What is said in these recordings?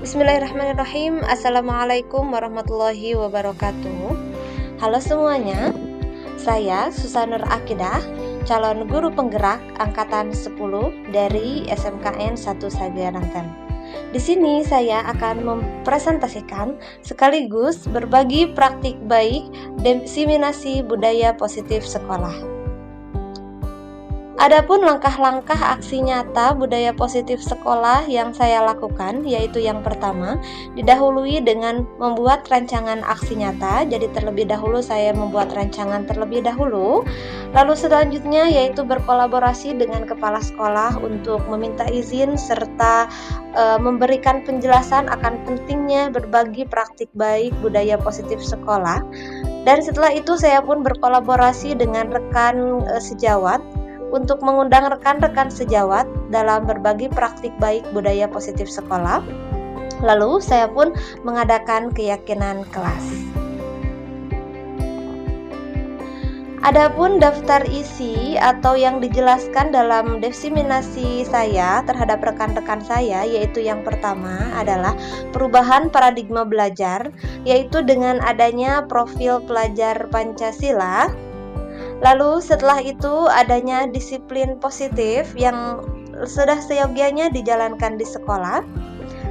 Bismillahirrahmanirrahim. Assalamualaikum warahmatullahi wabarakatuh. Halo semuanya, saya Susanur Akidah, calon guru penggerak angkatan 10 dari SMKN 1 Sagiranten. Di sini saya akan mempresentasikan sekaligus berbagi praktik baik diseminasi budaya positif sekolah. Adapun langkah-langkah aksi nyata budaya positif sekolah yang saya lakukan, yaitu yang pertama, didahului dengan membuat rancangan aksi nyata. Jadi terlebih dahulu saya membuat rancangan terlebih dahulu. Lalu selanjutnya yaitu berkolaborasi dengan kepala sekolah untuk meminta izin serta memberikan penjelasan akan pentingnya berbagi praktik baik budaya positif sekolah. Dan setelah itu saya pun berkolaborasi dengan rekan sejawat untuk mengundang rekan-rekan sejawat dalam berbagi praktik baik budaya positif sekolah. Lalu saya pun mengadakan keyakinan kelas. Adapun daftar isi atau yang dijelaskan dalam diseminasi saya terhadap rekan-rekan saya, yaitu yang pertama adalah perubahan paradigma belajar, yaitu dengan adanya profil pelajar Pancasila. Lalu setelah itu adanya disiplin positif yang sudah seyogianya dijalankan di sekolah.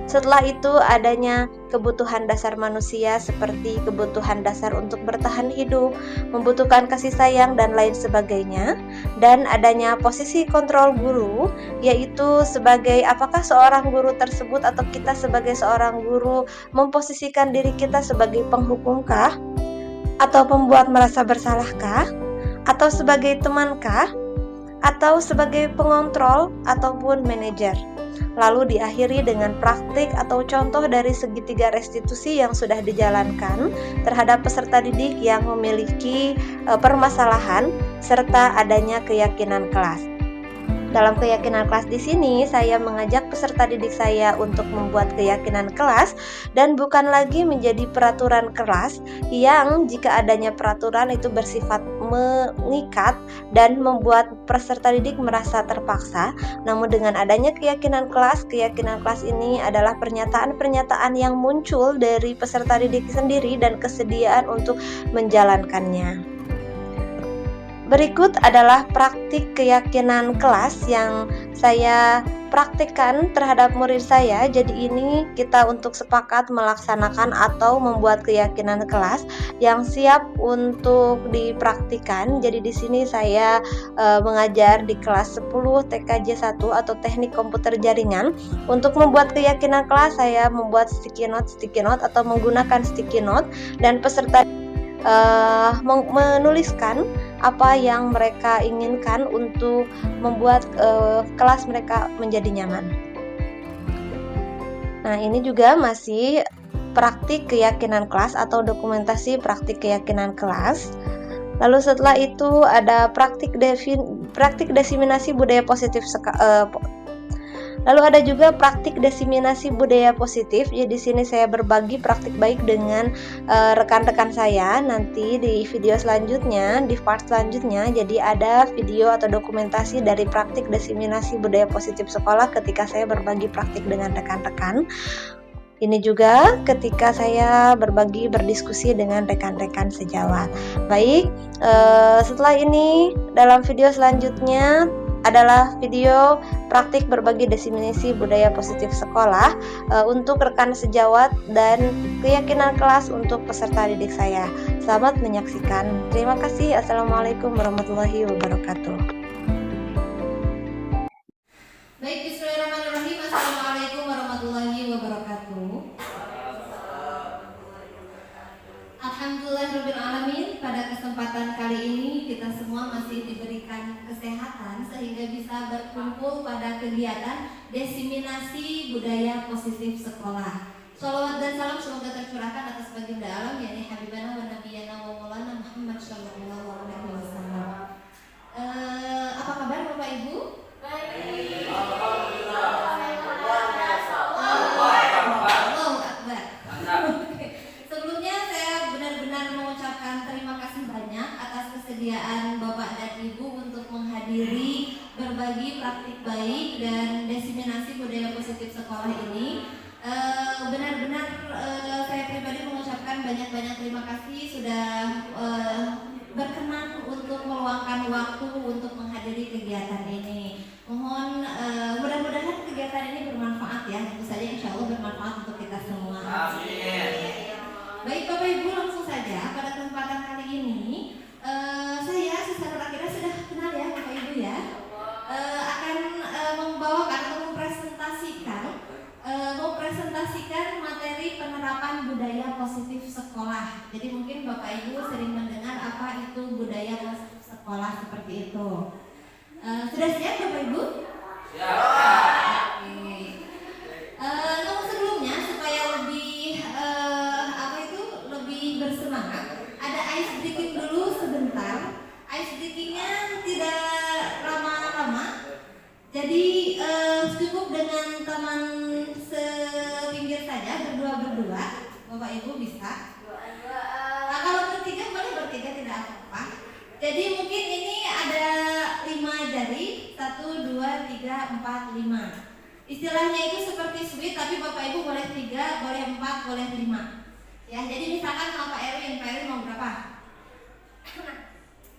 Setelah itu adanya kebutuhan dasar manusia seperti kebutuhan dasar untuk bertahan hidup, membutuhkan kasih sayang dan lain sebagainya. Dan adanya posisi kontrol guru, yaitu sebagai apakah seorang guru tersebut atau kita sebagai seorang guru memposisikan diri kita sebagai penghukumkah atau pembuat merasa bersalahkah, atau sebagai temankah, atau sebagai pengontrol ataupun manajer. Lalu diakhiri dengan praktik atau contoh dari segitiga restitusi yang sudah dijalankan terhadap peserta didik yang memiliki permasalahan serta adanya keyakinan kelas. Dalam keyakinan kelas di sini, saya mengajak peserta didik saya untuk membuat keyakinan kelas dan bukan lagi menjadi peraturan kelas yang jika adanya peraturan itu bersifat mengikat dan membuat peserta didik merasa terpaksa. Namun dengan adanya keyakinan kelas ini adalah pernyataan-pernyataan yang muncul dari peserta didik sendiri dan kesediaan untuk menjalankannya. Berikut adalah praktik keyakinan kelas yang saya praktikkan terhadap murid saya. Jadi ini kita untuk sepakat melaksanakan atau membuat keyakinan kelas yang siap untuk dipraktikkan. Jadi di sini saya mengajar di kelas 10 TKJ 1 atau Teknik Komputer Jaringan. Untuk membuat keyakinan kelas saya membuat sticky note atau menggunakan sticky note dan peserta menuliskan apa yang mereka inginkan untuk membuat kelas mereka menjadi nyaman. Nah, ini juga masih praktik keyakinan kelas atau dokumentasi praktik keyakinan kelas. Lalu setelah itu ada praktik diseminasi budaya positif Lalu ada juga praktik diseminasi budaya positif. Jadi di sini saya berbagi praktik baik dengan rekan-rekan saya. Nanti di video selanjutnya, di part selanjutnya, jadi ada video atau dokumentasi dari praktik diseminasi budaya positif sekolah ketika saya berbagi praktik dengan rekan-rekan. Ini juga ketika saya berdiskusi dengan rekan-rekan sejawat. Baik, setelah ini dalam video selanjutnya adalah video praktik berbagi diseminasi budaya positif sekolah untuk rekan sejawat dan keyakinan kelas untuk peserta didik saya. Selamat menyaksikan. Terima kasih. Assalamualaikum warahmatullahi wabarakatuh. Baik, bismillahirrahmanirrahim. Assalamualaikum warahmatullahi wabarakatuh. Alhamdulillahirrahmanirrahim. Pada kesempatan kali ini kita semua masih diberikan kesehatan sehingga bisa berkumpul pada kegiatan diseminasi budaya positif sekolah. Shalawat dan salam semoga tercurahkan atas baginda alam yakni Habibana wa Nabiyana wa Maulana Muhammad sallallahu alaihi wasallam. Apa kabar Bapak Ibu? Baik. Sebelumnya saya benar-benar mengucapkan terima kasih banyak atas kesediaan Bapak dan Ibu untuk menghadiri berbagi praktik baik dan diseminasi budaya positif sekolah ini. ucapkan banyak-banyak terima kasih sudah berkenan untuk meluangkan waktu untuk menghadiri kegiatan ini. Mohon mudah-mudahan kegiatan ini bermanfaat ya. Tentu saja insya Allah bermanfaat untuk kita semua. Amin. Baik Bapak Ibu, langsung saja pada kesempatan kali ini saya secara akhirnya sudah kenal ya Bapak Ibu ya. Akan membawakan atau mempresentasikan materi penerapan budaya positif sekolah. Jadi mungkin Bapak Ibu sering mendengar apa itu budaya positif sekolah seperti itu. Sudah siap Bapak Ibu? Siap. Oke. Sebelumnya supaya lebih lebih bersemangat, ada ice breaking dulu sebentar. Ice breakingnya tidak lama-lama. Jadi cukup dengan teman sepinggir saja, berdua, Bapak Ibu bisa. Nah, kalau bertiga boleh bertiga, tidak apa-apa. Jadi mungkin ini ada 5 jari, 1, 2, 3, 4, 5. Istilahnya itu seperti sweet, tapi Bapak Ibu boleh 3, boleh 4, boleh 5. Ya, jadi misalkan sama Pak Erwin mau berapa?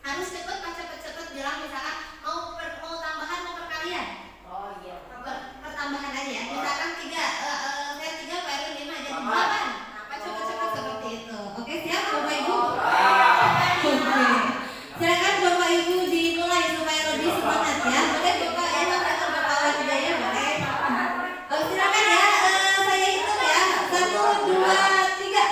Harus cepet bilang misalkan mau tambahan mau perkalian. Oh iya. Pertambahan aja ya. Misalkan 3, saya 3, Pak Erwin 5 jadi 8. Nah, cepet seperti itu. Oke, siap Bapak Ibu? Oke. Silakan Bapak Ibu dimulai supaya lebih semangat ya. Boleh Bapak Bapak Wadidaya boleh. Silakan ya. Saya hitung ya. 1, 2, 3.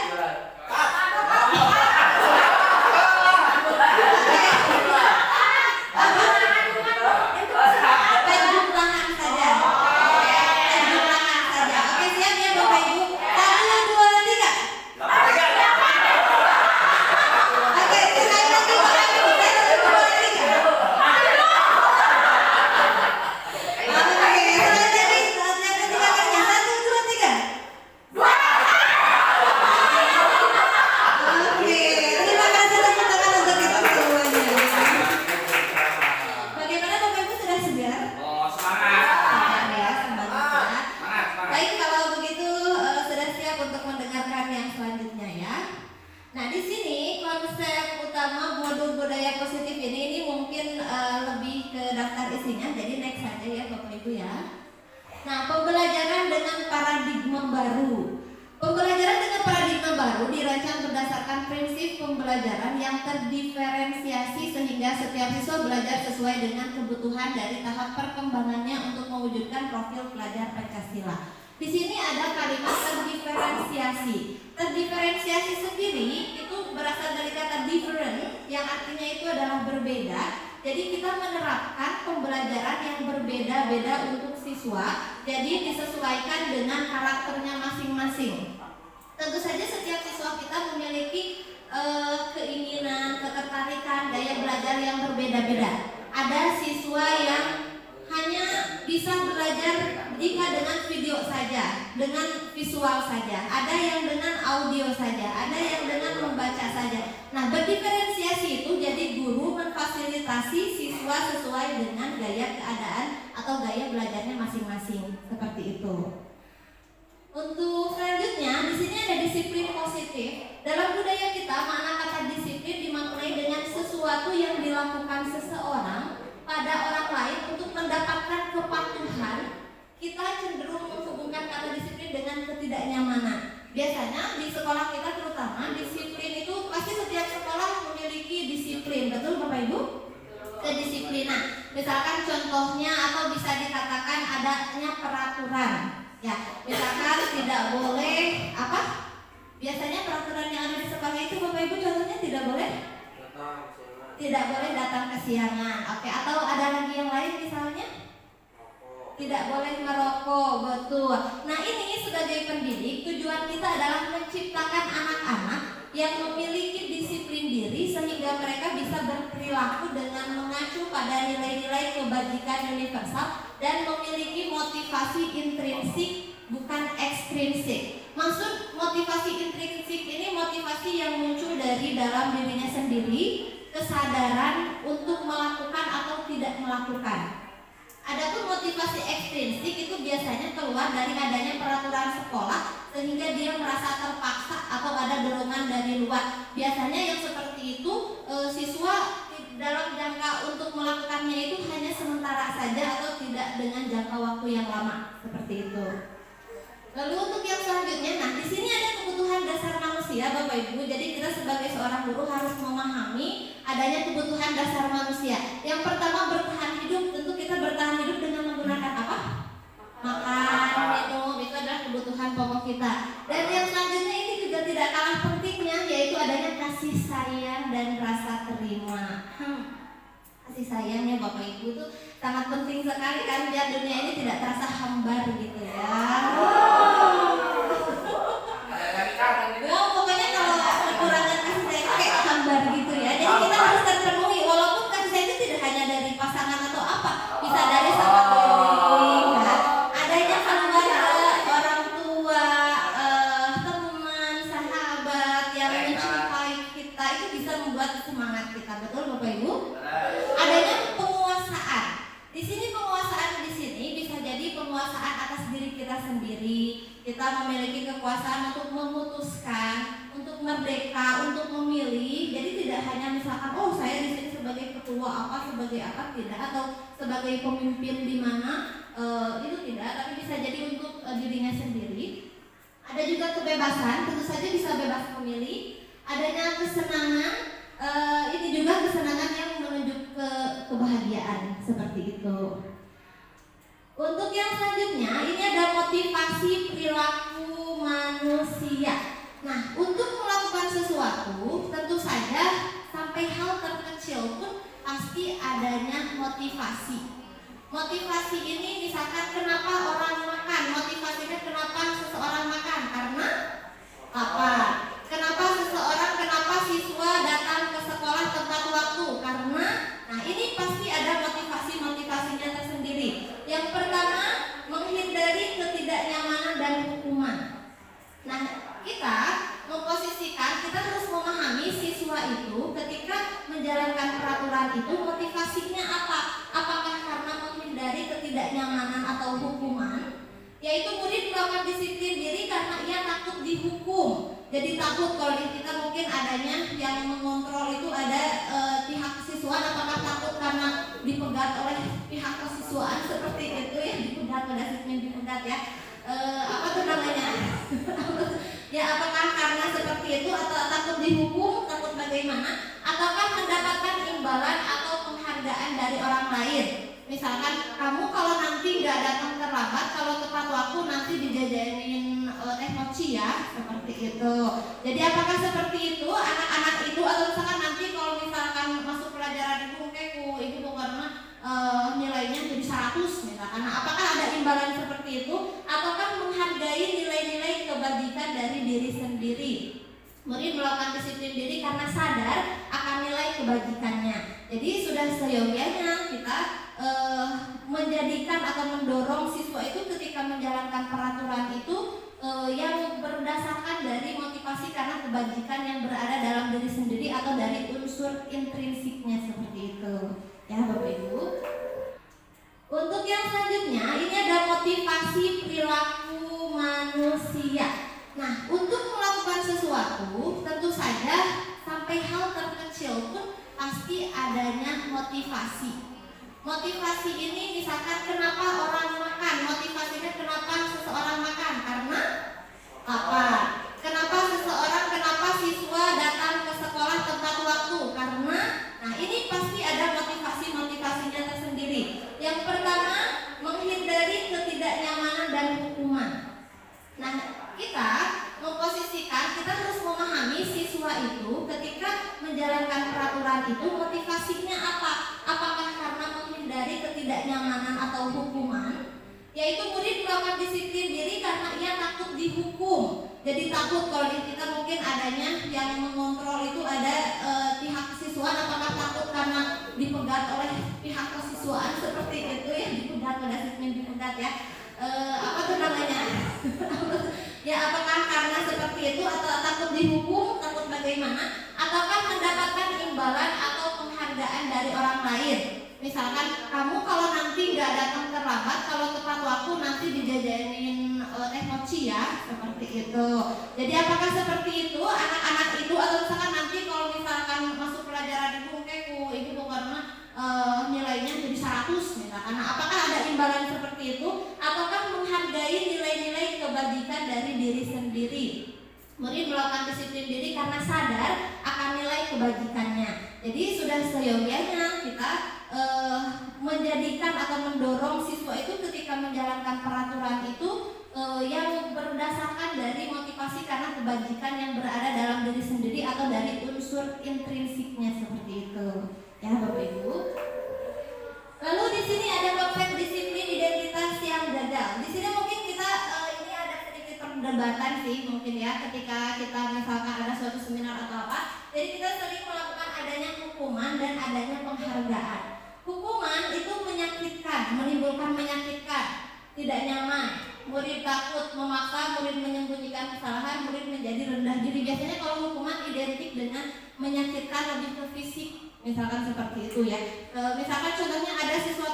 Pembelajaran yang terdiferensiasi sehingga setiap siswa belajar sesuai dengan kebutuhan dari tahap perkembangannya untuk mewujudkan profil pelajar Pancasila. Di sini ada kalimat terdiferensiasi. Terdiferensiasi sendiri itu berasal dari kata different yang artinya itu adalah berbeda. Jadi kita menerapkan pembelajaran yang berbeda-beda untuk siswa. Jadi disesuaikan dengan karakternya masing-masing. Tentu saja setiap siswa kita memiliki keinginan, ketertarikan, gaya belajar yang berbeda-beda. Ada siswa yang hanya bisa belajar jika dengan video saja, dengan visual saja. Ada yang dengan audio saja, ada yang dengan membaca saja. Nah, berdiferensiasi itu jadi guru memfasilitasi siswa sesuai dengan gaya keadaan atau gaya belajarnya masing-masing. Seperti itu. Untuk selanjutnya, di sini ada disiplin positif. Dalam budaya kita, makna kata disiplin dimaknai dengan sesuatu yang dilakukan seseorang pada orang lain untuk mendapatkan kepatuhan. Kita cenderung menghubungkan kata disiplin dengan ketidaknyamanan. Biasanya di sekolah kita terutama, disiplin itu pasti setiap sekolah memiliki disiplin. Betul Bapak Ibu? Kedisiplinan. Misalkan contohnya atau bisa dikatakan adanya peraturan. Ya, misalkan tidak boleh apa? Biasanya peraturan yang ada di sekolah itu Bapak Ibu contohnya tidak boleh datang kesiangan. Oke, atau ada lagi yang lain misalnya? Tidak boleh merokok, betul. Nah, ini sebagai pendidik tujuan kita adalah menciptakan anak-anak yang memiliki disiplin diri sehingga mereka bisa berperilaku dengan mengacu pada nilai-nilai kebajikan universal dan memiliki motivasi intrinsik bukan ekstrinsik. Maksud motivasi intrinsik ini motivasi yang muncul dari dalam dirinya sendiri, kesadaran untuk melakukan atau tidak melakukan. Adapun motivasi ekstrinsik itu biasanya keluar dari adanya peraturan sekolah sehingga dia merasa terpaksa atau ada dorongan dari luar. Biasanya yang seperti itu siswa dalam jangka untuk melakukannya itu hanya sementara saja atau tidak dengan jangka waktu yang lama seperti itu. Lalu untuk yang selanjutnya, nah di sini ada kebutuhan dasar manusia, Bapak Ibu. Jadi kita sebagai seorang guru harus memahami adanya kebutuhan dasar manusia. Yang pertama bertahan hidup, tentu kita bertahan hidup dengan menggunakan apa? Makan, minum, itu adalah kebutuhan pokok kita. Dan yang selanjutnya ini juga tidak kalah pentingnya, yaitu adanya kasih sayang dan rasa terima. Kasih sayangnya Bapak Ibu tuh sangat penting sekali kan, biar dunia ini tidak terasa hambar gitu ya. Pokoknya kalau kekurangan kasih sayang kayak hambar gitu ya. Jadi kita harus terpenuhi, walaupun kasih sayang itu tidak hanya dari pasangan atau apa, bisa dari sama keliling, kan? Adanya keluarga, orang tua, teman, sahabat yang mencintai kita itu bisa membuat semangat kita, betul Bapak Ibu? Adanya penguasaan. Di sini penguasaan di sini bisa jadi penguasaan atas diri kita sendiri. Kita memiliki kekuasaan untuk memutuskan, untuk merdeka, untuk memilih. Jadi tidak hanya misalkan, oh saya di sini sebagai ketua apa, sebagai apa, tidak, atau sebagai pemimpin di mana, itu tidak. Tapi bisa jadi untuk dirinya sendiri. Ada juga kebebasan, tentu saja bisa bebas memilih. Adanya kesenangan, ini juga kesenangan yang menuju ke kebahagiaan seperti itu. Untuk yang selanjutnya, ini ada motivasi perilaku manusia. Nah, untuk melakukan sesuatu, tentu saja sampai hal terkecil pun pasti adanya motivasi. Motivasi ini misalkan kenapa orang makan, motivasinya kenapa seseorang makan, karena apa? Kenapa siswa datang ke sekolah tepat waktu? Karena, nah ini pasti ada motivasinya tersendiri. Yang pertama, menghindari ketidaknyamanan dan hukuman. Nah, kita memposisikan, kita harus memahami siswa itu ketika menjalankan peraturan itu motivasinya apa? Apakah karena menghindari ketidaknyamanan atau hukuman? Yaitu murid melakukan disiplin diri karena ia takut dihukum. Jadi takut kalau kita mungkin adanya yang mengontrol itu ada pihak kesiswaan, apakah takut karena dipegat oleh pihak kesiswaan seperti itu ya, dipegat, pada disiplin dipegat ya, apa tuh namanya ya, apakah karena seperti itu atau takut dihukum, takut bagaimana, ataukah mendapatkan imbalan atau penghargaan dari orang lain. Misalkan kamu kalau nanti nggak datang terlambat, kalau tepat waktu nanti dijajanin teh mochi ya, seperti itu. Jadi apakah seperti itu anak-anak itu, atau misalkan nanti kalau misalkan masuk pelajaran itu mungkin ibu karena nilainya jadi 100 misalkan. Nah, apakah ada imbalan seperti itu, ataukah menghargai nilai-nilai kebajikan dari diri sendiri? Murid melakukan disiplin diri karena sadar akan nilai kebajikannya. Jadi sudah seyogianya kita menjadikan atau mendorong siswa itu ketika menjalankan peraturan itu yang berdasarkan dari motivasi karena kebajikan yang berada dalam diri sendiri atau dari unsur intrinsiknya seperti itu. Ya Bapak Ibu. Untuk yang selanjutnya, ini ada motivasi perilaku manusia. Nah, untuk melakukan sesuatu, tentu saja sampai hal terkecil pun pasti adanya motivasi. Motivasi ini misalkan kenapa orang makan, motivasinya kenapa seseorang makan, karena apa? Kenapa siswa datang ke sekolah tepat waktu, karena, nah ini pasti ada motivasinya tersendiri. Yang pertama, menghindari ketidaknyamanan dan hukuman. Nah, kita memposisikan, kita harus memahami siswa itu ketika menjalankan peraturan itu motivasinya apa? Apakah karena menghindari ketidaknyamanan atau hukuman? Yaitu murid melakukan disiplin diri karena ia takut dihukum. Jadi takut kalau kita mungkin adanya yang mengontrol itu ada pihak kesiswaan, apakah takut karena dipegat oleh pihak kesiswaan seperti itu ya, dipegat, pada disiplin dipegat ya. Apa tuh namanya? Ya, apakah karena seperti itu atau takut dihukum, takut bagaimana, ataukah mendapatkan imbalan atau penghargaan dari orang lain. Misalkan kamu kalau nanti nggak datang terlambat, kalau tepat waktu nanti dijajanin teh mochi ya, seperti itu. Jadi apakah seperti itu anak-anak itu, atau misalkan nanti kalau misalkan masuk pelajaran itu ibu karena nilainya jadi 100 misalkan. Nah, apakah ada imbalan seperti itu ataukah menghargai nilai-nilai kebajikan dari diri sendiri? Murid melakukan disiplin diri karena sadar akan nilai kebajikannya. Jadi sudah seyogyanya kita menjadikan atau mendorong siswa itu ketika menjalankan peraturan itu yang berdasarkan dari motivasi karena kebajikan yang berada dalam diri sendiri atau dari unsur intrinsiknya, seperti itu. Ya Bapak Ibu. Lalu di sini ada konsep disiplin identitas yang gagal. Di sini mungkin kita ini ada sedikit perdebatan sih mungkin ya, ketika kita misalkan ada suatu seminar atau apa. Jadi kita sering melakukan adanya hukuman dan adanya penghargaan. Hukuman itu menyakitkan, menimbulkan menyakitkan, tidak nyaman. Murid takut, memaksa murid menyembunyikan kesalahan, murid menjadi rendah diri. Biasanya kalau hukuman identik dengan menyakitkan, lebih ke fisik, misalkan seperti itu ya. Misalkan contohnya ada siswa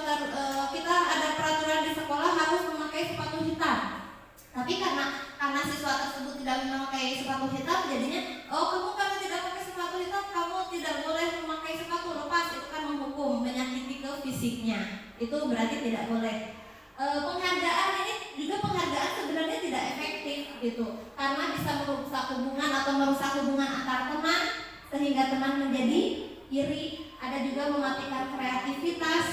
kita ada peraturan di sekolah harus memakai sepatu hitam. Tapi karena siswa tersebut tidak memakai sepatu hitam, jadinya kamu tidak pakai sepatu hitam, kamu tidak boleh memakai sepatu, lepas. Itu kan menghukum, menyakiti ke fisiknya. Itu berarti tidak boleh. Penghargaan ini juga penghargaan sebenarnya tidak efektif gitu, karena bisa merusak hubungan atau merusak hubungan antar teman sehingga teman menjadi iri. Ada juga mematikan kreativitas,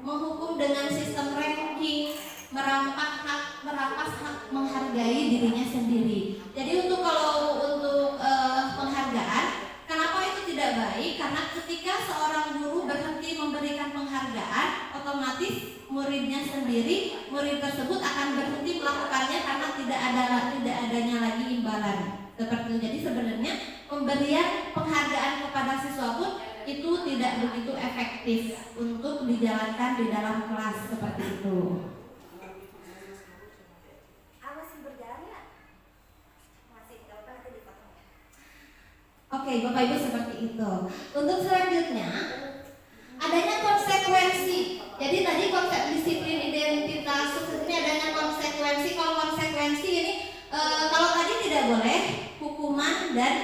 menghukum dengan sistem ranking, merampas hak menghargai dirinya sendiri. Jadi untuk penghargaan, kenapa itu tidak baik? Karena ketika seorang guru berhenti memberikan penghargaan, otomatis murid tersebut akan berhenti melakukannya karena tidak adanya lagi imbalan. Seperti itu. Jadi sebenarnya pemberian penghargaan kepada siswa pun itu tidak begitu efektif untuk dijalankan di dalam kelas, seperti itu. Oke, Bapak Ibu, seperti itu. Untuk selanjutnya, adanya konsekuensi. Jadi tadi konsep disiplin identitas, ini adanya konsekuensi. Kalau konsekuensi ini, kalau tadi tidak boleh hukuman dan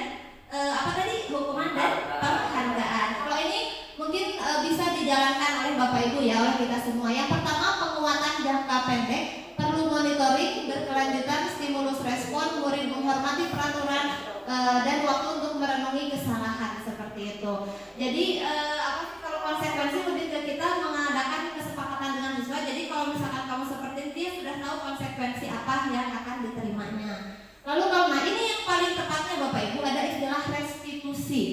hukuman dan penghargaan. Kalau ini mungkin bisa dijalankan oleh Bapak Ibu ya, oleh kita semua. Yang pertama, penguatan jangka pendek, perlu monitoring berkelanjutan, stimulus respon, murid menghormati peraturan dan waktu untuk merenungi kesalahan, seperti itu. Jadi kalau konsekuensi lebih ke kita mengadakan kesepakatan dengan siswa. Jadi kalau misalkan kamu seperti itu, dia sudah tahu konsekuensi apa yang akan diterimanya. Lalu ini yang paling tepatnya Bapak Ibu, ada istilah restitusi.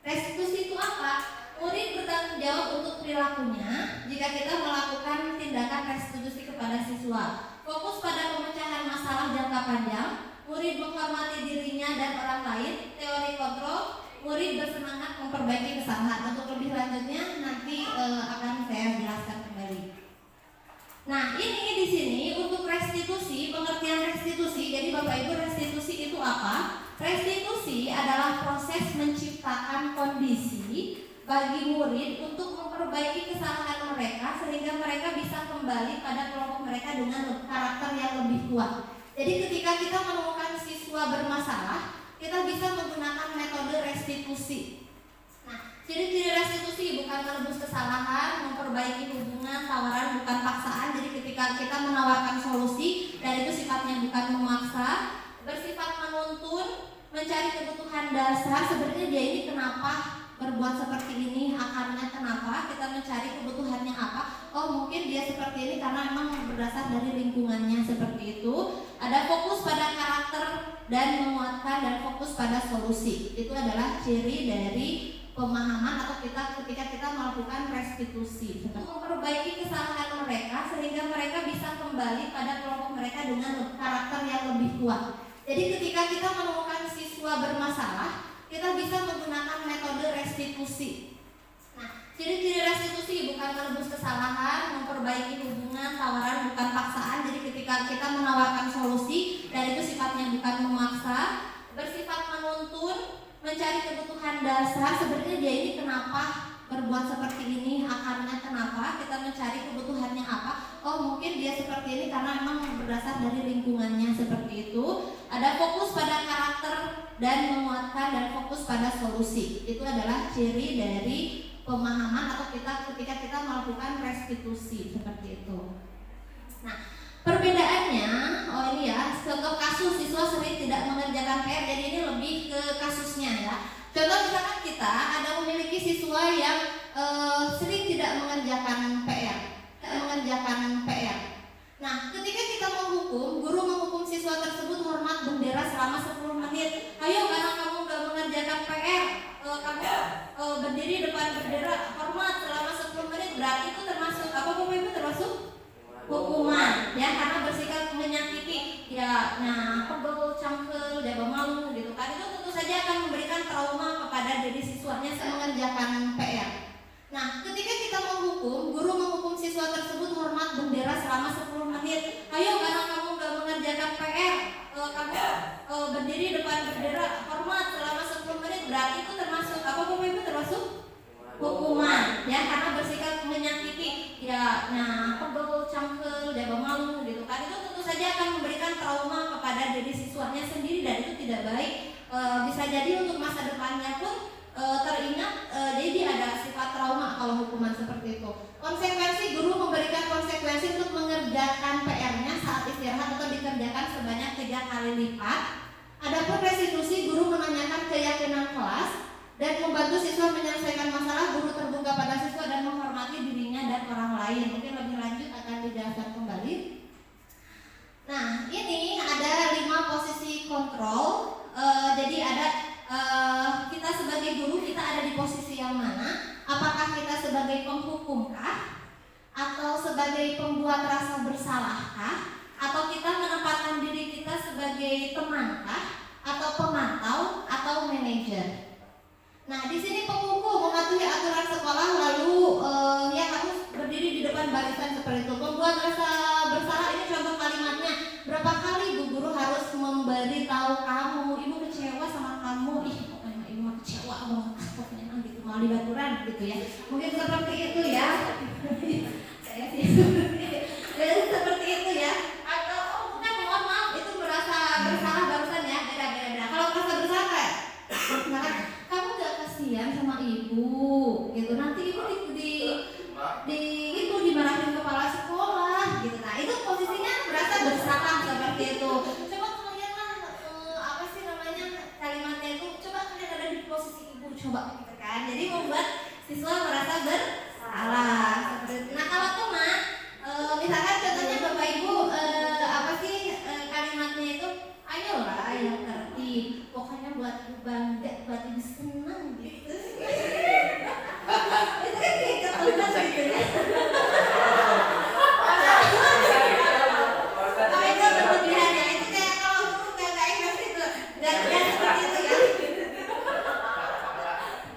Restitusi itu apa? Murid bertanggung jawab untuk perilakunya jika kita melakukan tindakan restitusi kepada siswa. Fokus pada pemecahan masalah jangka panjang, murid menghormati dirinya dan orang lain, teori kontrol, murid bersemangat memperbaiki kesalahan. Untuk lebih lanjutnya nanti akan saya jelaskan kembali. Nah, ini di sini untuk restitusi, pengertian restitusi. Jadi Bapak Ibu, restitusi itu apa? Restitusi adalah proses menciptakan kondisi bagi murid untuk memperbaiki kesalahan mereka sehingga mereka bisa kembali pada kelompok mereka dengan karakter yang lebih kuat. Jadi ketika kita menemukan siswa bermasalah, kita bisa menggunakan metode restitusi. Nah, ciri-ciri restitusi bukan menebus kesalahan, memperbaiki hubungan, tawaran bukan paksaan. Jadi ketika kita menawarkan solusi dan itu sifatnya bukan memaksa, bersifat menuntun, mencari kebutuhan dasar. Sebenarnya dia ini kenapa berbuat seperti ini, akarnya kenapa, kita mencari kebutuhannya apa. Oh, mungkin dia seperti ini karena memang berdasar dari lingkungannya, seperti itu. Ada fokus pada karakter dan menguatkan, dan fokus pada solusi. Itu adalah ciri dari pemahaman atau ketika kita melakukan restitusi. Memperbaiki kesalahan mereka sehingga mereka bisa kembali pada kelompok mereka dengan karakter yang lebih kuat. Jadi ketika kita menemukan siswa bermasalah, kita bisa menggunakan metode restitusi. Nah, ciri-ciri restitusi bukan menebus kesalahan, memperbaiki hubungan, tawaran bukan paksaan. Jadi ketika kita menawarkan solusi dan itu sifatnya bukan memaksa, bersifat menuntun, mencari kebutuhan dasar. Sebenarnya dia ini kenapa berbuat seperti ini, akarnya kenapa, kita mencari kebutuhannya apa. Oh mungkin dia seperti ini karena memang berdasar dari lingkungannya seperti itu. Ada fokus pada karakter dan menguatkan, dan fokus pada solusi. Itu adalah ciri dari pemahaman atau ketika kita melakukan restitusi seperti itu. Nah, perbedaannya, oh ini ya, contoh kasus siswa sering tidak mengerjakan PR, jadi ini lebih ke kasusnya ya. Contoh misalkan kita ada memiliki siswa yang sering tidak mengerjakan PR. Nah, ketika kita menghukum, guru menghukum siswa tersebut hormat bendera selama 10 menit. Ayo, karena kamu gak mengerjakan PR, kamu berdiri depan bendera hormat selama 10 menit. Berarti itu termasuk apa Bapak Ibu? Termasuk hukuman ya, karena bersikap menyakiti ya. Nah, pegel, cangkel, dia malu gitu kan, itu tentu saja akan memberikan trauma kepada diri siswanya mengerjakan PR. Nah, ketika kita menghukum, guru menghukum siswa tersebut hormat bendera selama 10 menit. Ayo, karena kamu gak mengerjakan PR, kamu berdiri depan bendera hormat selama 10 menit. Berarti itu termasuk apa Bapak Ibu? Termasuk hukuman ya, karena bersikap menyakiti ya. Nah, pegel, cangkel, dia malu gitu kan, itu tentu saja akan memberikan trauma kepada diri siswanya sendiri, dan itu tidak baik. Bisa jadi untuk masa depannya pun teringat, jadi ada sifat trauma kalau hukuman seperti itu. Konsekuensi, guru memberikan konsekuensi untuk mengerjakan PR-nya saat istirahat atau dikerjakan sebanyak 3 kali lipat. Adapun restitusi, guru menanyakan keyakinan kelas dan membantu siswa menyelesaikan masalah. Guru terbuka pada siswa dan menghormati dirinya dan orang lain. Mungkin lebih lanjut akan dijelaskan kembali. Nah, ini ada 5 posisi kontrol. Jadi ada kita sebagai guru, kita ada di posisi yang mana? Apakah kita sebagai penghukumkah? Atau sebagai pembuat rasa bersalahkah? Atau kita menempatkan diri kita sebagai temankah? Atau pemantau? Atau manajer? Nah, di sini penghukum mematuhi aturan sekolah, lalu ya harus berdiri di depan barisan seperti itu. Pembuat rasa bersalah, ini contoh kalimatnya. Berapa kali Bu Guru harus memberitahu kamu, Ibu kecewa sama kamu, pokoknya Ibu mah kecewa banget, pokoknya gitu, mau libaturan gitu ya. Mungkin seperti itu ya. Saya sih seperti itu ya. Atau bukan, mohon maaf, itu merasa bersalah barusan ya, beda-beda. Kalau merasa bersalah, misalkan kamu gak kasihan sama Ibu gitu, nanti Ibu itu dimarahin kepala sekolah gitu. Nah, itu posisinya merasa bersalah seperti itu. Coba kalian apa sih namanya kalimatnya itu, coba kalian ada di posisi Ibu, coba gitu kan. Jadi membuat siswa merasa bersalah seperti itu. Nah, kalau teman misalkan contohnya Bapak Ibu apa sih kalimatnya itu, ayolah yang tertib, pokoknya buat Ibu bangga, buat Ibu senang gitu. Itu kan kayak ketemuan gitu ya. Itu berlebihannya, itu kayak kalau gak ikhlas itu, dan seperti itu ya.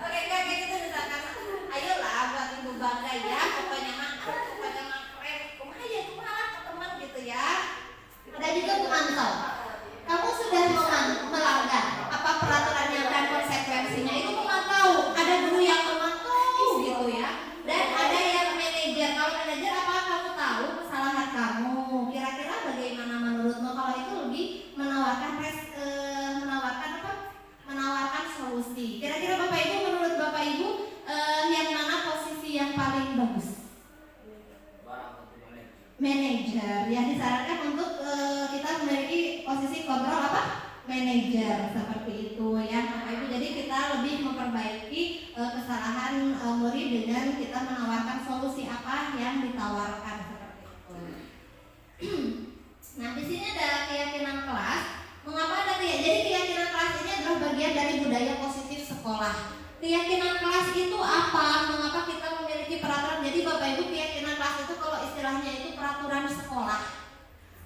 Oke, kayak gitu misalkan, ayolah buat Ibu bangga ya, pokoknya mah keren, kumaha ke teman gitu ya. Ada juga pemantau. Kamu sudah melanggar apa peraturannya dan konsekuensinya, itu memantau. Ada guru yang memantau gitu ya, dan ada yang manajer. Kalau manajer, apa kamu tahu kesalahan kamu, kira-kira bagaimana menurutmu? Kalau itu lebih menawarkan solusi. Kira-kira Bapak Ibu, menurut Bapak Ibu yang mana posisi yang paling bagus? Manajer. Yang disarankan untuk kita memiliki posisi kontrol apa? Manajer, seperti itu ya Bapak Ibu. Jadi kita lebih memperbaiki kesalahan murid dengan kita menawarkan solusi apa yang ditawarkan seperti itu. Nah, di sini ada keyakinan kelas. Mengapa ada keyakinan? Jadi keyakinan kelas ini adalah bagian dari budaya positif sekolah. Keyakinan kelas itu apa? Mengapa kita memiliki peraturan? Jadi Bapak Ibu, keyakinan kelas itu kalau istilahnya itu peraturan sekolah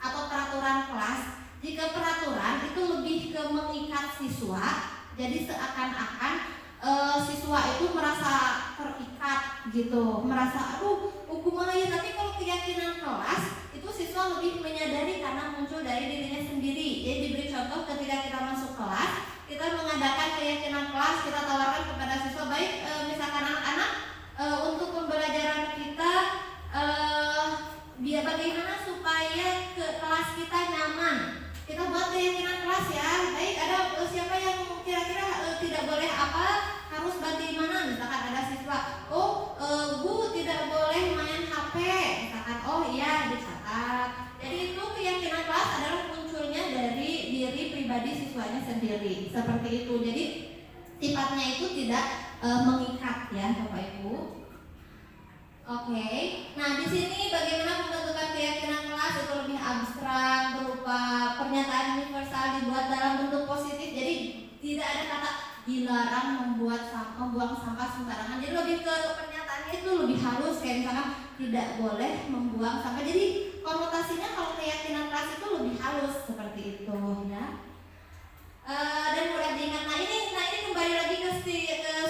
atau peraturan kelas. Jika peraturan itu lebih ke mengikat siswa, jadi seakan-akan siswa itu merasa terikat gitu, merasa hukuman aja. Tapi kalau keyakinan kelas itu siswa lebih menyadari karena muncul dari dirinya sendiri. Jadi diberi contoh ketika kita masuk kelas, kita mengadakan keyakinan kelas, kita tawarkan kepada siswa, baik misalkan anak-anak seperti itu. Jadi sifatnya itu tidak mengikat ya Bapak Ibu. Oke, nah di sini bagaimana pembentukan keyakinan kelas itu lebih abstrak berupa pernyataan universal dibuat dalam bentuk positif. Jadi tidak ada kata dilarang membuang sampah sembarangan. Jadi lebih ke pernyataannya itu lebih halus, kayak misalkan tidak boleh membuang sampah. Jadi konotasinya kalau keyakinan kelas itu lebih halus seperti itu ya. Dan mudah diingat. Nah ini kembali lagi ke segitiga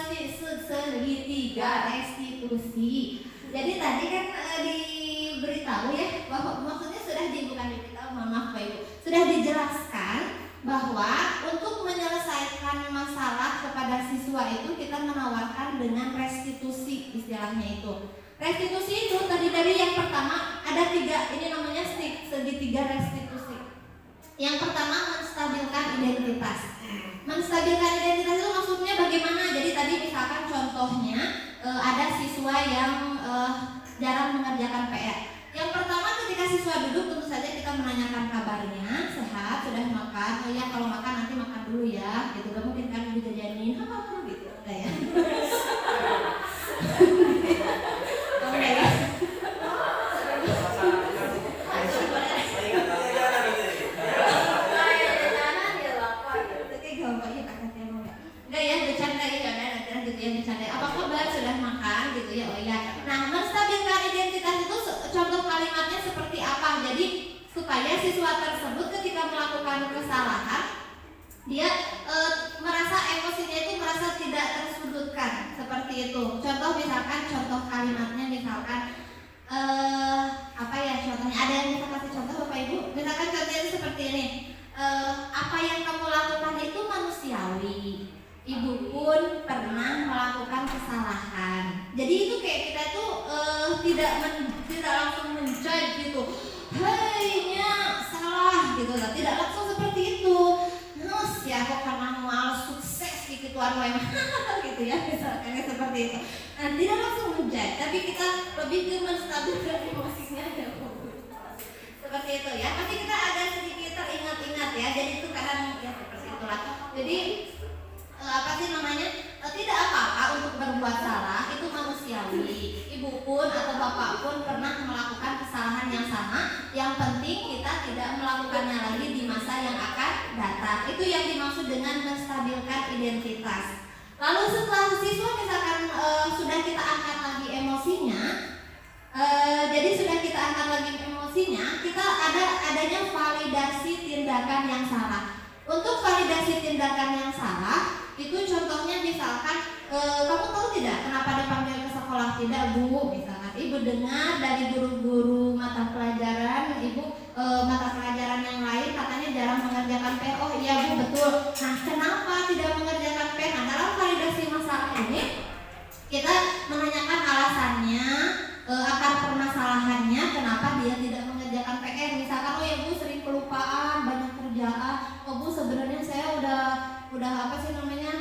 restitusi. Jadi tadi kan diberitahu ya bahwa maksudnya bukan diberitahu, mohon maaf Pak Ibu, sudah dijelaskan bahwa untuk menyelesaikan masalah kepada siswa itu kita menawarkan dengan restitusi, istilahnya itu. Restitusi itu tadi dari yang pertama ada 3, ini namanya segitiga restitusi. Yang pertama menstabilkan identitas. Menstabilkan identitas itu maksudnya bagaimana? Jadi tadi misalkan contohnya ada siswa yang jarang mengerjakan PR. Yang pertama ketika siswa duduk tentu saja kita menanyakan kabarnya, sehat, sudah makan, oh ya kalau makan nanti makan dulu ya, gitu. Gak mungkin kan dijajanin, gitu, enggak ya? Enggak ya? Enggak ya, bercanda ya, gitu ya, bercanda. Apa kabar, sudah makan, gitu ya, oh ya. Nah, menstabilkan identitas itu contoh kalimatnya seperti apa? Jadi supaya siswa tersebut ketika melakukan kesalahan dia merasa emosinya itu merasa tidak tersudutkan, seperti itu. Contoh misalkan contoh kalimatnya misalkan apa ya contohnya? Ada yang bisa kasih contoh Bapak Ibu? Misalkan contohnya itu seperti ini. Apa yang kamu lakukan itu manusiawi. Ibu pun pernah melakukan kesalahan. Jadi itu kayak kita tuh tidak langsung menjudge gitu. Hei-nya salah gitu. Tidak langsung seperti itu. Nus ya kok karena mau sukses gitu gitu ya misalkan seperti itu. Nah, tidak langsung menjudge, tapi kita lebih ke menstabilkan emosinya ya. Seperti itu ya. Pasti kita ada sedikit teringat-ingat ya. Jadi itu kadang ya seperti itulah. Jadi apa sih namanya, tidak apa-apa untuk berbuat salah, itu manusiawi. Ibu pun atau bapak pun pernah melakukan kesalahan yang sama. Yang penting kita tidak melakukannya lagi di masa yang akan datang. Itu yang dimaksud dengan menstabilkan identitas. Lalu setelah siswa misalkan sudah kita angkat lagi emosinya, jadi sudah kita angkat lagi emosinya, kita adanya validasi tindakan yang salah. Untuk validasi tindakan yang salah itu contohnya misalkan kamu tahu tidak kenapa dipanggil ke sekolah? Tidak Bu, misalkan ibu dengar dari guru-guru mata pelajaran ibu mata pelajaran yang lain katanya jarang mengerjakan PR. Oh iya Bu, betul. Nah, kenapa tidak mengerjakan PR? Nah, dalam validasi masalah ini kita menanyakan alasannya, akar permasalahannya kenapa dia tidak mengerjakan PR. Misalkan oh ya Bu sering kelupaan, banyak kerjaan. Oh Bu sebenarnya saya udah apa sih namanya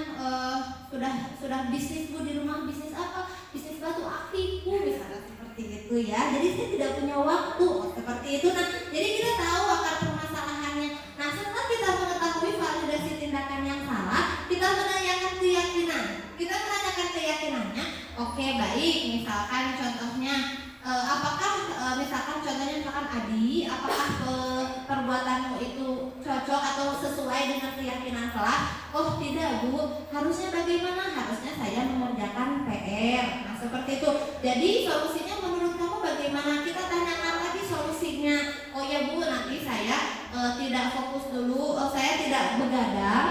sudah bisnis Bu di rumah, bisnis apa? Bisnis batu akik Bu, misalnya seperti itu ya. Jadi saya tidak punya waktu seperti itu. Nah, jadi kita tahu akar permasalahannya. Nah, setelah kita mengetahui validasi tindakan yang salah, kita menanyakan keyakinan. Kita menanyakan keyakinannya. Oke, baik. Misalkan contohnya apakah misalkan Adi, apakah perbuatanmu itu cocok atau sesuai dengan keyakinan kelas? Oh tidak Bu, harusnya bagaimana? Harusnya saya mengerjakan PR. Nah seperti itu. Jadi solusinya menurut kamu bagaimana? Kita tanyakan lagi solusinya. Oh ya Bu, nanti saya tidak fokus dulu, saya tidak begadang,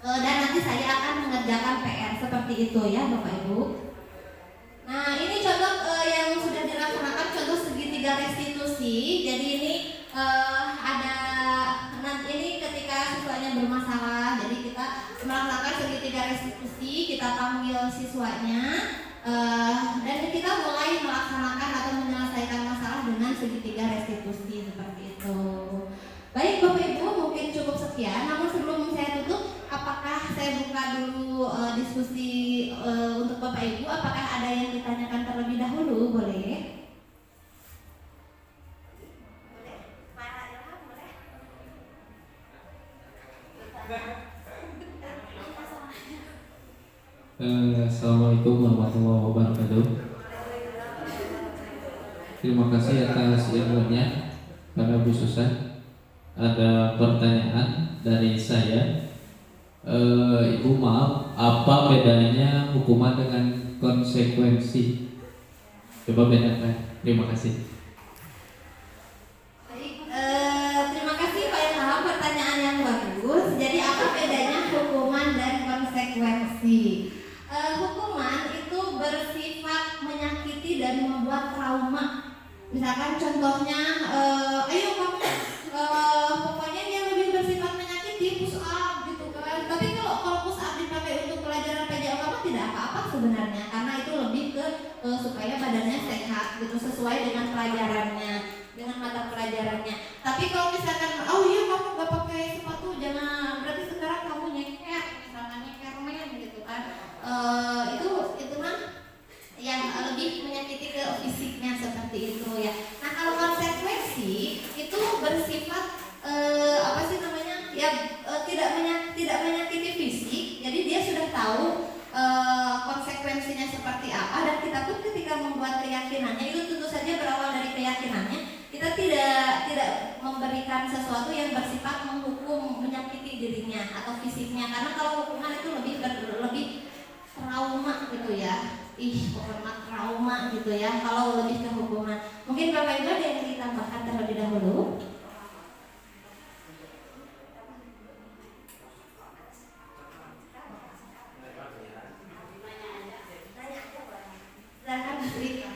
dan nanti saya akan mengerjakan PR. Seperti itu ya Bapak Ibu. Nah ini contoh yang sudah dilaksanakan, contoh segitiga restitusi. Jadi ini ada nanti ini ketika siswanya bermasalah, jadi kita melaksanakan segitiga restitusi, kita panggil siswanya dan kita mulai melaksanakan atau menyelesaikan masalah dengan segitiga restitusi seperti itu. Baik Bapak Ibu, mungkin cukup sekian. Namun sebelum saya tutup, apakah saya buka dulu diskusi untuk Bapak Ibu? Apakah ada yang ditanyakan terlebih dahulu? Boleh? Assalamualaikum warahmatullahi wabarakatuh. Terima kasih atas ilmunya, Pak Bu Susan. Ada pertanyaan dari saya. Ibu maaf, apa bedanya hukuman dengan konsekuensi? Coba bedakan. Terima kasih. Baik, terima kasih Pak Ilham, pertanyaan yang bagus. Jadi apa bedanya hukuman dan konsekuensi? Hukuman itu bersifat menyakiti dan membuat trauma. Misalkan contohnya, ayo kamu, pokoknya dia lebih bersifat menyakiti, push up gitu kan. Tapi kalau push up dipakai untuk pelajaran PJOK mah tidak apa-apa sebenarnya, karena itu lebih ke supaya badannya sehat gitu, sesuai dengan pelajarannya, dengan mata pelajarannya. Tapi kalau misalkan, oh iya kamu gak pakai sepatu, jangan, berarti sekarang kamu nyeker, misalkan nyeker men gitu kan. Itu mah yang lebih menyakiti ke fisiknya seperti itu ya. Nah kalau konsekuensi itu bersifat apa sih namanya ya, tidak menyakiti fisik. Jadi dia sudah tahu konsekuensinya seperti apa, dan kita pun ketika membuat keyakinannya itu tentu saja berawal dari keyakinannya. Kita tidak memberikan sesuatu yang bersifat menghukum, menyakiti dirinya atau fisiknya, karena kalau hukuman itu lebih trauma gitu ya. Pokoknya trauma gitu ya kalau lebih ke hukuman. Mungkin Bapak Ibu ada yang ditambahkan terlebih dahulu? Silakan Sri.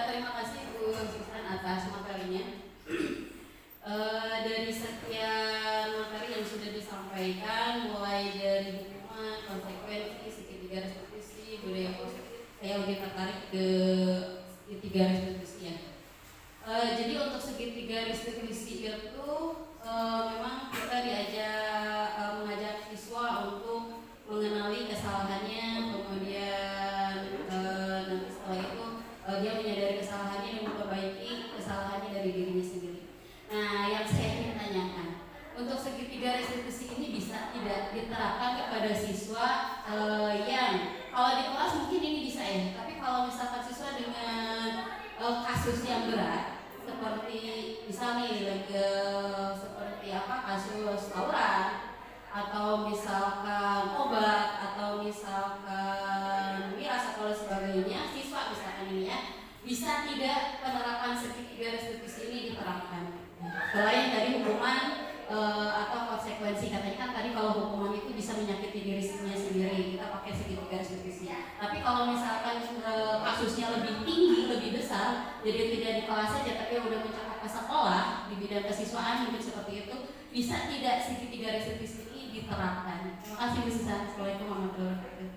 Terima kasih Bu Susan atas materinya. Dari sekian materi yang sudah disampaikan, mulai dari hukuman, konsekuensi, segitiga restitusi, budaya positif, saya lebih tertarik ke segitiga restitusi ya. Jadi untuk segitiga restitusi itu memang kita mengajak siswa untuk mengenali kesalahannya, kemudian nanti setelah itu dia menyadari kesalahannya dan memperbaiki kesalahannya dari dirinya sendiri. Nah, yang saya ingin tanyakan, untuk segitiga restitusi ini bisa tidak diterapkan kepada siswa yang kalau di kelas mungkin ini bisa ya, tapi kalau misalkan siswa dengan kasus yang berat seperti misalnya seperti kasus tawuran atau misalkan obat atau misalkan miras atau sebagainya, siswa misalkan ini ya, bisa tidak penerapan segitiga restitusi ini diterapkan. Selain dari hukuman atau konsekuensi, katanya kan tadi kalau hukuman itu bisa menyakiti dirinya sendiri, kita pakai segitiga restitusi. Tapi kalau misalkan kasusnya lebih tinggi, lebih besar, jadi tidak di kelas saja tapi udah mencapai ke sekolah di bidang kesiswaan mungkin seperti itu, bisa tidak segitiga restitusi ini diterapkan? Terima kasih Bu Susan. Assalamualaikum warahmatullahi wabarakatuh.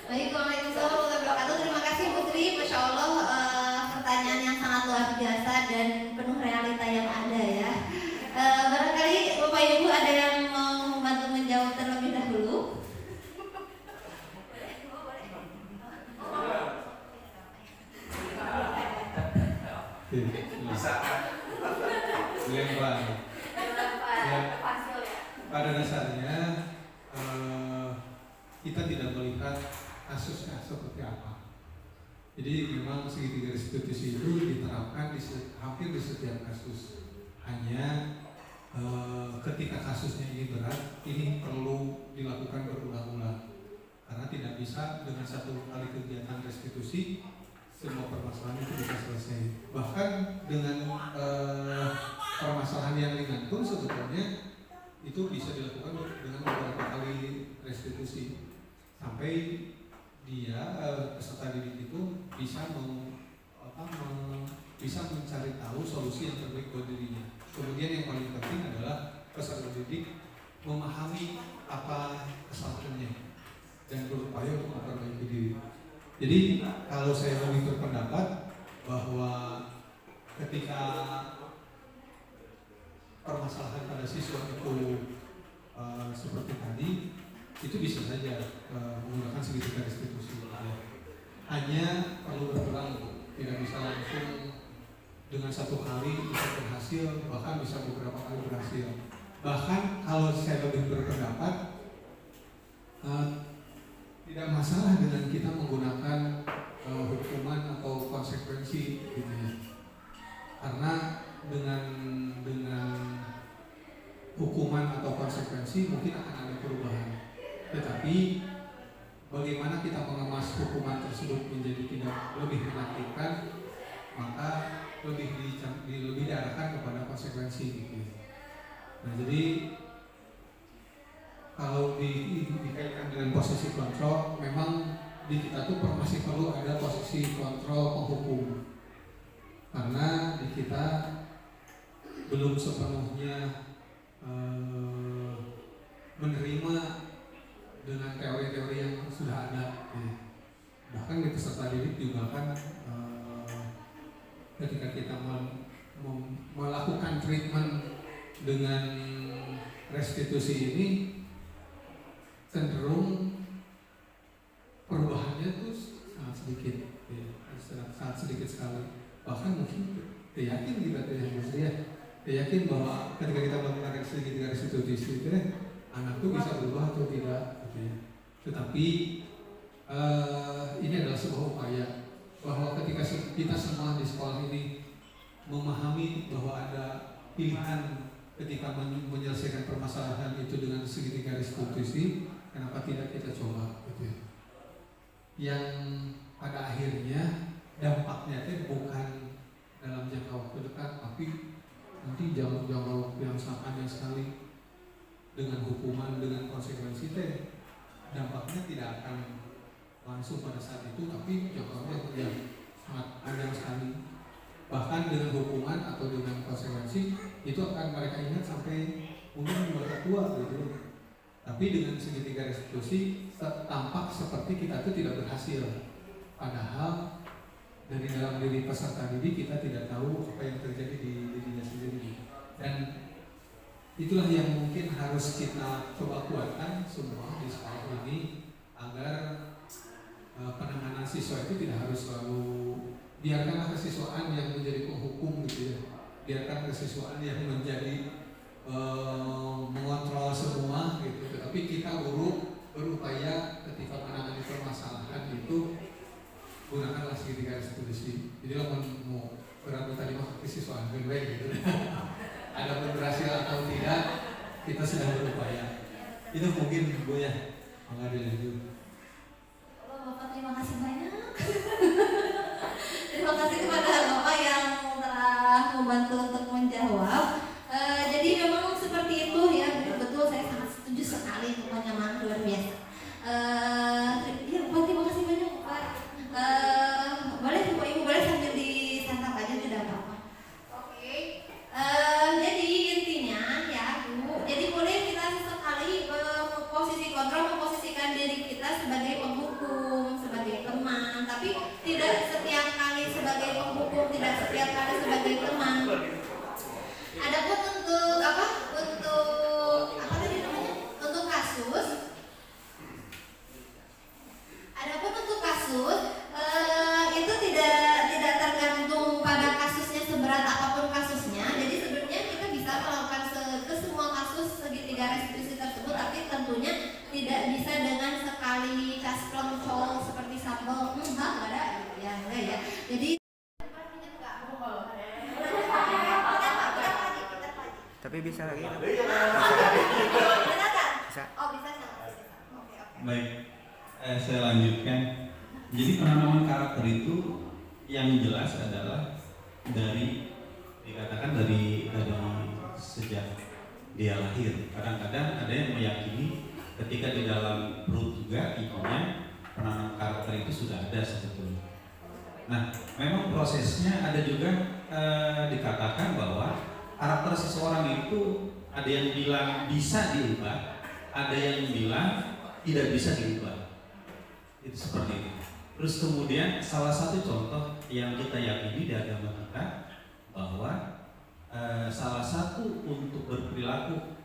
Baik, Waalaikumsalam warahmatullahi wabarakatuh. Terima kasih Putri, Masya Allah, pertanyaan yang sangat luar biasa dan penuh realita yang ada ya. Barangkali Bapak Ibu ada yang mau membantu menjawab terlebih dahulu. Bisa. Dilempar. Ya, pada dasarnya kita tidak melihat kasusnya seperti apa. Jadi memang segitiga restitusi itu diterapkan hampir di setiap kasus. Hanya ketika kasusnya ini berat, ini perlu dilakukan berulang-ulang. Karena tidak bisa dengan satu kali kegiatan restitusi semua permasalahan itu bisa selesai. Bahkan dengan permasalahan yang ringan pun sebetulnya itu bisa dilakukan dengan beberapa kali restitusi sampai dia peserta didik itu bisa bisa mencari tahu solusi yang terbaik buat dirinya. Kemudian yang paling penting adalah peserta didik memahami apa kesalahannya dan berupaya untuk memperbaiki diri. Jadi kalau saya lebih berpendapat bahwa ketika permasalahan pada siswa itu seperti tadi, itu bisa saja menggunakan segitiga restitusi. Hanya perlu berperan, tidak bisa langsung dengan satu kali bisa berhasil, bahkan bisa beberapa kali berhasil. Bahkan kalau saya lebih berpendapat tidak masalah dengan kita menggunakan hukuman atau konsekuensi gitu ya. Karena dengan hukuman atau konsekuensi mungkin akan ada perubahan. Tetapi bagaimana kita mengemas hukuman tersebut menjadi tidak lebih menyakitkan, maka lebih diarahkan kepada konsekuensi gitu. Nah, jadi kalau dikaitkan dengan posisi kontrol, memang di kita tuh masih perlu ada posisi kontrol penghukum, karena di kita belum sepenuhnya menerima dengan teori-teori yang sudah ada. Bahkan di peserta didik juga kan ketika kita melakukan treatment dengan restitusi ini, cenderung perubahannya tuh sangat sedikit, sangat sedikit sekali. Bahkan mungkin yakin kita yakin bahwa ketika kita melakukan restitusi itu anak tuh bisa berubah atau tidak. Tetapi ini adalah sebuah upaya bahwa ketika kita semua di sekolah ini memahami bahwa ada pilihan ketika menyelesaikan permasalahan itu dengan segitiga restitusi, kenapa tidak kita coba gitu ya. Yang pada akhirnya dampaknya itu bukan dalam jangka waktu dekat, tapi nanti jangka waktu yang sangat panjang sekali. Dengan hukuman, dengan konsekuensi dampaknya tidak akan langsung pada saat itu, tapi jangka waktu yang sangat panjang sekali. Bahkan dengan hukuman atau dengan konsekuensi itu akan mereka ingat sampai mungkin mereka tua gitu. Tapi dengan segitiga restitusi tampak seperti kita itu tidak berhasil. Padahal dari dalam diri peserta didik kita tidak tahu apa yang terjadi di dirinya sendiri. Dan itulah yang mungkin harus kita coba kuatkan semua di sekolah ini agar penanganan siswa itu tidak harus selalu biarkanlah kesiswaan yang menjadi penghukum gitu ya. Biarkan kesiswaan yang menjadi mengontrol semua gitu. Tapi kita berupaya ketika menangani permasalahan itu gunakanlah segitiga restitusi. Jadi kalau mau berapa tadi mah kesiswaan baik gitu. Ada berhasil atau tidak, kita sedang berupaya. Itu mungkin Bu ya, mengadil itu. Bapak terima kasih banyak. Terima kasih kepada Bapak yang telah membantu untuk menjawab. Jadi memang seperti itu ya, betul saya sangat setuju sekali, pokoknya mah luar biasa. Ya Bapak terima kasih banyak Pak. Boleh Bapak Ibu boleh sambil disantap aja tidak apa-apa. Oke. Jadi intinya ya Bu, jadi boleh kita sesekali posisi kontrol memposisikan diri kita sebagai penghukum, sebagai teman, tapi tidak setiap kali sebagai penghukum, tidak setiap kali sebagai teman. Adapun untuk apa tadi namanya? Untuk kasus. Adapun untuk kasus itu tidak tergantung pada kasusnya seberat apapun kasusnya. Jadi sebenarnya kita bisa melakukan ke semua kasus segitiga restitusi tersebut, tapi tentunya tidak bisa dengan sekali cas control seperti sambal enggak ada ya enggak ya. Jadi tapi bisa lagi. Bisa. Oh bisa. Oke. Baik, saya lanjutkan. Jadi penanaman karakter itu yang jelas adalah dikatakan dari sejak dia lahir. Kadang-kadang ada yang meyakini ketika di dalam perut juga ibunya penanaman karakter itu sudah ada sebetulnya. Nah, memang prosesnya ada juga dikatakan bahwa karakter seseorang itu ada yang bilang bisa diubah, ada yang bilang tidak bisa diubah. Itu seperti itu. Terus kemudian salah satu contoh yang kita yakini di agama kita bahwa salah satu untuk berperilaku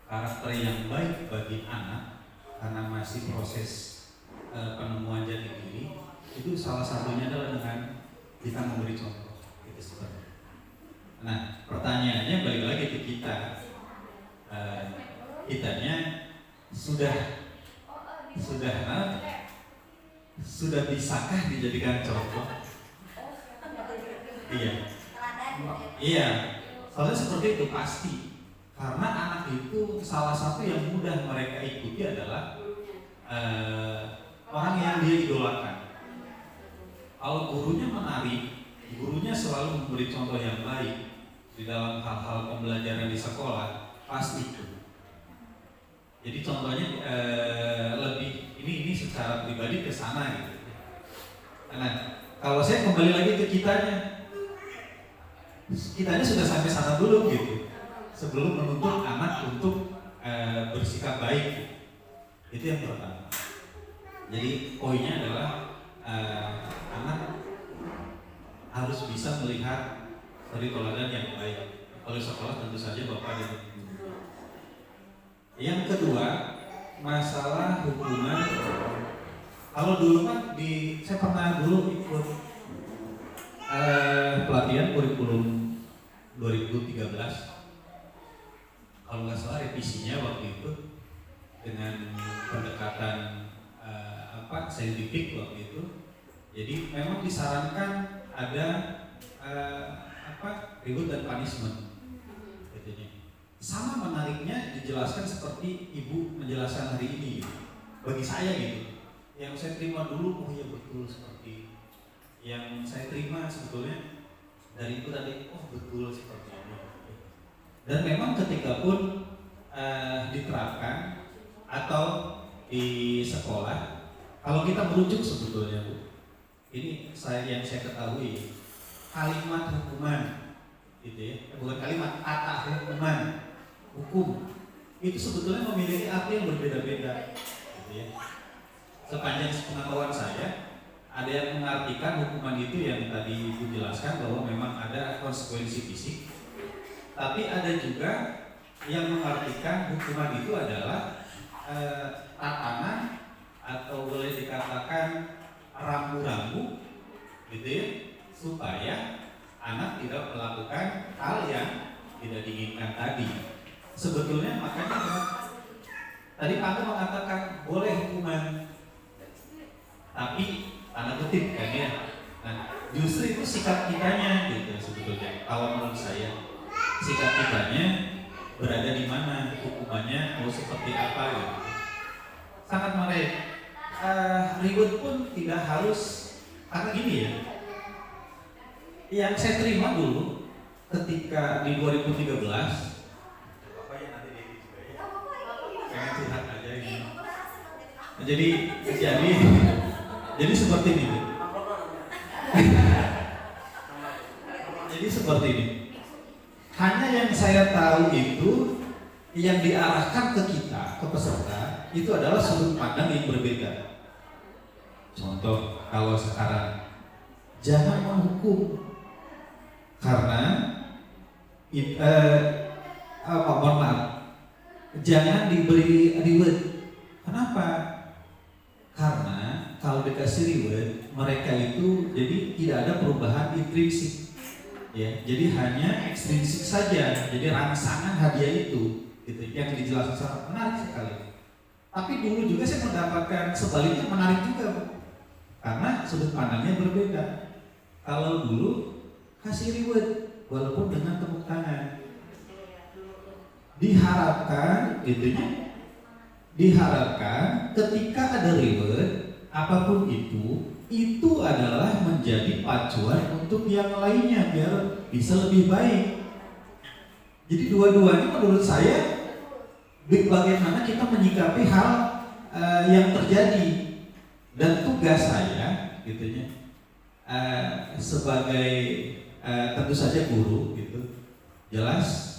karakter yang baik bagi anak karena masih proses penemuan jati diri, itu salah satunya adalah dengan kita memberi contoh. Itu seperti. Nah, pertanyaannya balik lagi ke kita. Kitanya sudah bisakah dijadikan contoh? Iya, soalnya seperti itu pasti. Karena anak itu salah satu yang mudah mereka ikuti adalah orang yang dia idolakan. Kalau gurunya menarik, gurunya selalu memberi contoh yang baik di dalam hal-hal pembelajaran di sekolah, pasti itu. Jadi contohnya lebih ini secara pribadi ke sana gitu. Nah, kalau saya kembali lagi ke kitanya sudah sampai sana dulu gitu, sebelum menuntut anak untuk bersikap baik. Itu yang pertama. Jadi poinnya adalah anak harus bisa melihat dari teladan yang baik. Oleh sekolah tentu saja bapak dan ibu. Yang kedua, masalah hubungan. Kalau dulu kan saya pernah dulu ikut pelatihan kurikulum 2013. Kalau nggak salah revisinya waktu itu dengan pendekatan saintifik waktu itu. Jadi memang disarankan ada reward dan punishment. Sama menariknya dijelaskan seperti ibu menjelaskan hari ini gitu. Bagi saya gitu, yang saya terima dulu, oh iya betul seperti yang saya terima sebetulnya dari itu tadi, oh betul seperti ini. Dan memang ketika pun diterapkan atau di sekolah, kalau kita merujuk sebetulnya Bu, ini yang saya ketahui kalimat hukuman gitu ya, bukan kalimat kata hukum itu sebetulnya memiliki arti yang berbeda-beda gitu ya. Sepanjang pengetahuan saya, ada yang mengartikan hukuman itu yang tadi Ibu jelaskan bahwa memang ada konsekuensi fisik, tapi ada juga yang mengartikan hukuman itu adalah tatanan atau boleh dikatakan rambu-rambu gitu ya, supaya anak tidak melakukan hal yang tidak diinginkan tadi. Sebetulnya makanya tadi Pak mengatakan boleh hukuman, tapi tanda kutip kan ya. Nah, justru itu sikap kitanya gitu sebetulnya. Kalau menurut saya sikap kitanya berada di mana, hukumannya mau seperti apa gitu. Sangat menarik. Ribut pun tidak harus, karena gini ya. Yang saya terima dulu ketika di 2013. Curhat aja ini. Jadi seperti ini. Jadi seperti ini. Hanya yang saya tahu itu yang diarahkan ke kita, ke peserta, itu adalah sudut pandang yang berbeda. Contoh, kalau sekarang jangan menghukum karena mohon maaf, jangan diberi reward. Kenapa? Karena kalau dikasih reward, mereka itu jadi tidak ada perubahan intrinsik, ya. Jadi hanya ekstrinsik saja. Jadi rangsangan hadiah itu, gitu. Yang dijelaskan sangat menarik sekali. Tapi dulu juga saya mendapatkan sebaliknya menarik juga, Bu. Karena sudut pandangnya berbeda. Kalau dulu kasih reward, walaupun dengan tepuk tangan. Diharapkan ketika ada reward apapun itu adalah menjadi pacuan untuk yang lainnya biar bisa lebih baik. Jadi dua-duanya menurut saya bagaimana kita menyikapi hal yang terjadi, dan tugas saya gitunya sebagai tentu saja guru gitu, jelas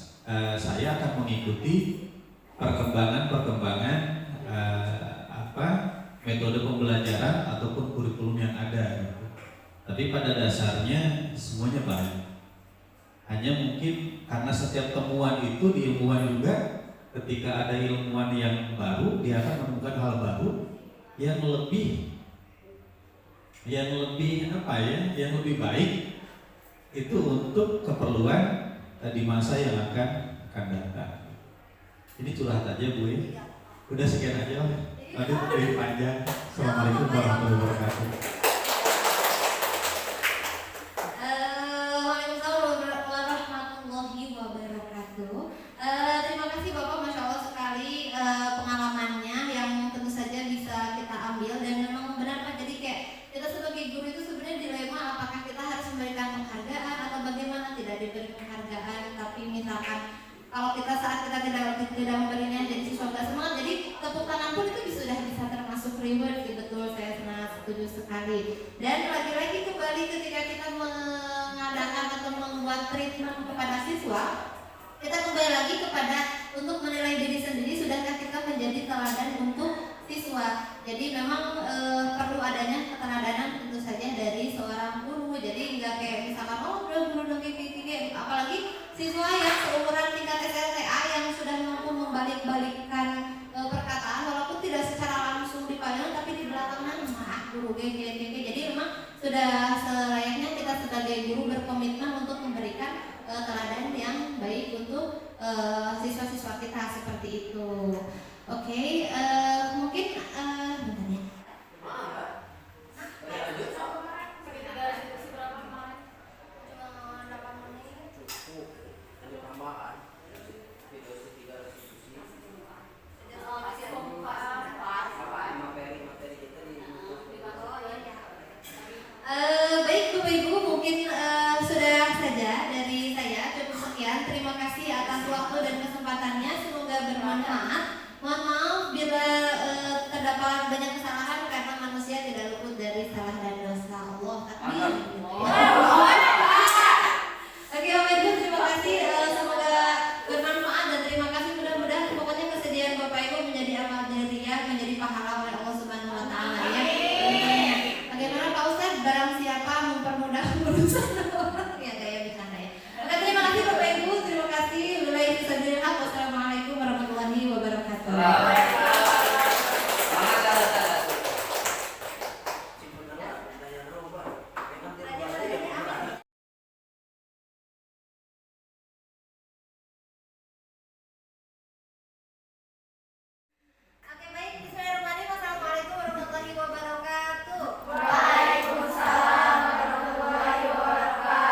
saya akan mengikuti perkembangan metode pembelajaran ataupun kurikulum yang ada gitu. Tapi pada dasarnya semuanya baik. Hanya mungkin karena setiap temuan itu di ilmuwan juga, ketika ada ilmuwan yang baru, dia akan menemukan hal baru yang lebih yang lebih baik itu untuk keperluan di masa yang akan datang. Ini curhat aja Bu ya. Udah sekian aja lah. Aduh, lebih panjang. Assalamualaikum warahmatullahi wabarakatuh. Waalaikumsalam warahmatullahi wabarakatuh. Terima kasih Bapak, Masya Allah sekali pengalamannya yang tentu saja bisa kita ambil, dan memang benar Pak. Jadi kayak kita sebagai guru itu sebenarnya dilema, apakah kita harus memberikan penghargaan atau bagaimana tidak diberi penghargaan. Tapi misalkan kalau kita saat kita tidak memberinya, jadi siswa nggak semangat, jadi tepuk tangan pun itu sudah bisa termasuk reward. Betul, saya sangat setuju sekali. Dan lagi-lagi kembali ketika kita mengadakan atau membuat treatment kepada siswa, kita kembali lagi kepada untuk menilai diri sendiri, sudahkah kita menjadi teladan untuk siswa. Jadi memang perlu adanya keteladanan tentu saja dari seorang guru. Jadi nggak kayak misalkan guru tinggi, apalagi siswa yang seumuran tingkat SLTA yang sudah mampu membalik-balikkan perkataan walaupun tidak secara langsung dipanggil, tapi di belakangnya guru GG. Jadi memang sudah selayaknya kita sebagai guru berkomitmen untuk memberikan teladan yang baik untuk siswa-siswa kita seperti itu. Oke, mungkin bentar ya. Baik Bapak Ibu, mungkin sudah saja dari saya, cukup sekian. Terima kasih atas waktu dan kesempatannya, semoga bermanfaat. Mohon maaf bila terdapat banyak kesalahan, karena manusia tidak luput dari salah dan dosa. Allah takbir. Oke Bapak Ibu, terima kasih, semoga bermanfaat dan terima kasih. Mudah-mudahan pokoknya kesediaan Bapak Ibu menjadi amal jariah, menjadi pahala oleh Allah Subhanahu wa taala ya. Bagaimana Pak Ustadz, barang siapa mempermudah urusan orang ya, gaya bercanda ya. Oke, terima kasih Bapak Ibu, terima kasih. Wassalamualaikum warahmatullahi wabarakatuh. Oke baik, bismillahirrahmanirrahim. Wassalamualaikum warahmatullahi wabarakatuh. Waalaikumsalam warahmatullahi wabarakatuh.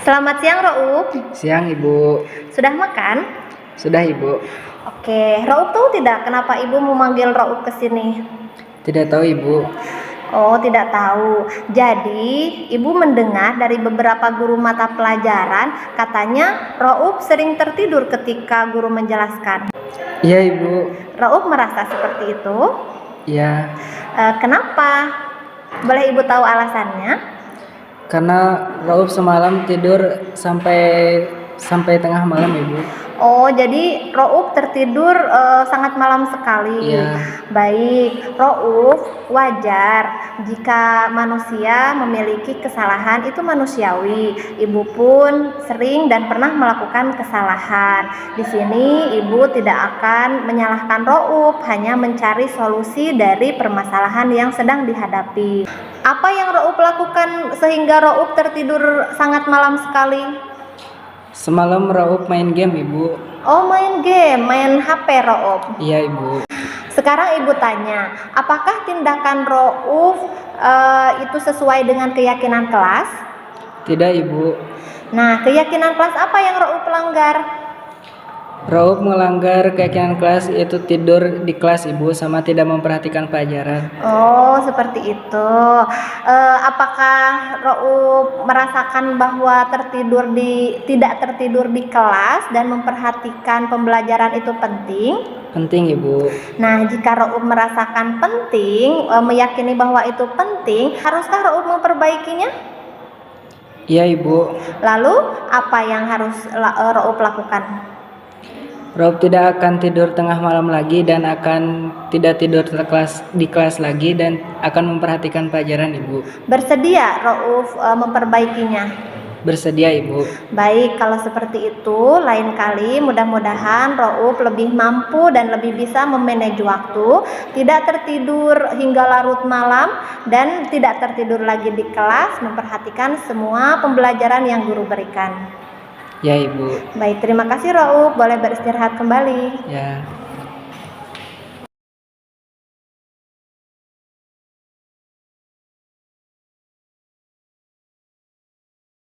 Selamat siang, Rauf. Siang, Ibu. Sudah makan? Sudah, Ibu. Oke, Rauf tahu tidak kenapa Ibu memanggil Rauf ke sini? Tidak tahu, Ibu. Oh, tidak tahu. Jadi, Ibu mendengar dari beberapa guru mata pelajaran, katanya Rauf sering tertidur ketika guru menjelaskan. Iya, Ibu. Rauf merasa seperti itu. Iya, Kenapa? Boleh Ibu tahu alasannya? karena Rauf semalam tidur sampai tengah malam, Ibu. Oh, jadi Rauf tertidur sangat malam sekali. Iya. Baik, Rauf, wajar jika manusia memiliki kesalahan, itu manusiawi. Ibu pun sering dan pernah melakukan kesalahan. Di sini Ibu tidak akan menyalahkan Rauf, hanya mencari solusi dari permasalahan yang sedang dihadapi. Apa yang Rauf lakukan sehingga Rauf tertidur sangat malam sekali? Semalam Rauf main game, Ibu. Oh, main game, main HP Rauf. Iya, Ibu. Sekarang Ibu tanya, apakah tindakan Rauf itu sesuai dengan keyakinan kelas? Tidak, Ibu. Nah, keyakinan kelas apa yang Rauf langgar? Rauf melanggar keyakinan kelas, yaitu tidur di kelas, Ibu, sama tidak memperhatikan pelajaran. Oh, seperti itu. Apakah Rauf merasakan bahwa tidak tertidur di kelas dan memperhatikan pembelajaran itu penting? Penting, Ibu. Nah, jika Rauf merasakan penting, meyakini bahwa itu penting, haruskah Rauf memperbaikinya? Iya, Ibu. Lalu, apa yang harus Rauf lakukan? Rauf tidak akan tidur tengah malam lagi dan akan tidak tidur di kelas lagi dan akan memperhatikan pelajaran, Ibu. Bersedia Rauf memperbaikinya? Bersedia, Ibu. Baik, kalau seperti itu, lain kali mudah-mudahan Rauf lebih mampu dan lebih bisa memanage waktu, tidak tertidur hingga larut malam, dan tidak tertidur lagi di kelas, memperhatikan semua pembelajaran yang guru berikan. Ya, Ibu. Baik, terima kasih Rauf, boleh beristirahat kembali. Ya.